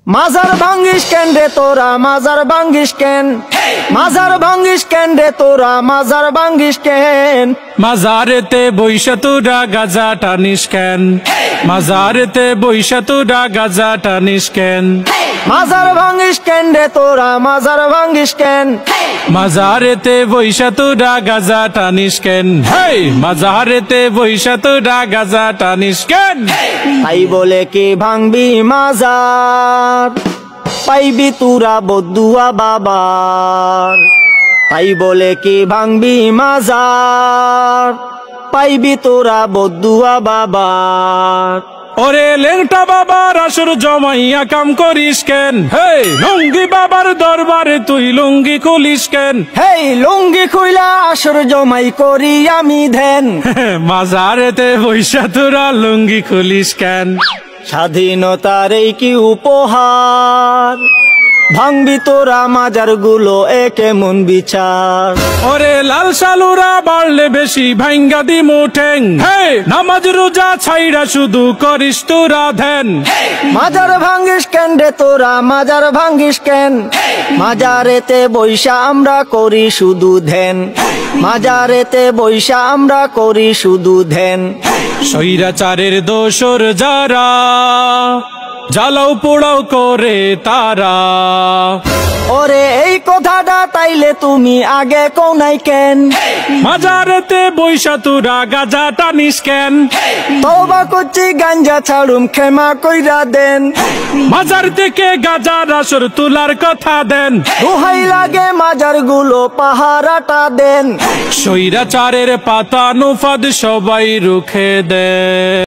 মাজার ভাঙ্গিস কেন রে তোরা মাজার ভাঙ্গিস কেন মাজার ভাঙ্গিস কেন রে তোরা মাজার ভাঙ্গিস কেন মাজারেতে বইসা তোরা গাজা টানিস কেন মাজারেতে বইসা তোরা গাজা টানিস কেন মাজার ভাঙ্গিস কেন রে তোরা মাজার ভাঙ্গিস কেন মাজারেতে বইসা তোরা গাজা টানিস কেন হেই মাজারেতে বইসা তোরা গাজা টানিস কেন তাই বলে কি ভাঙবি মাজার পাইবি তুরা বদুয়া বাবার তাই বলে কি ভাঙবি মাজার পাইবি তোরা বদুয়া বাবার ওরে লেংটা বাবার আসর জমাইয়া কাম করিস কেন হেই লুঙ্গি বাবার দরবারে তুই লুঙ্গি খুলিস কেন হেই লুঙ্গি খুইলা আসর জমাই করি আমি ধ্যান মাজারেতে বইসা তোরা লুঙ্গি খুলিস কেন স্বাধীনতার এই কি উপহার ভাঙবি তোরা মাজার গুলো একে মন বিচার ওরে লাল সালুরা বাড়লে বেশি ভাঙ্গা দি মুঠেং হে নামাজ রোজা ছাইরা শুধু করিস তোরা ধ্যান মাজার ভাঙ্গিস কেন রে তোরা মাজার ভাঙ্গিস কেন মাজারেতে বৈশা আমরা করি শুধু ধ্যান মাজারেতে বৈশা আমরা করি শুধু ধ্যান স্বৈরাচারের দোসর যারা জ্বালাও পোড়াও করে তারা ওরে এই কথাটা তাইলে তুমি আগে কোনাই কেন মাজারেতে বইসা তোরা গাজা টানিস কেন তওবা করছি গাঞ্জা ছাড়ুম ক্ষমা কইরা দেন মাজার থেকে গাজার আসর তোলার কথা দেন দোহাই লাগে মাজার গুলো পাহারাটা দেন স্বৈরাচারের পাতা নুফাদ সবাই রুখে দেয়।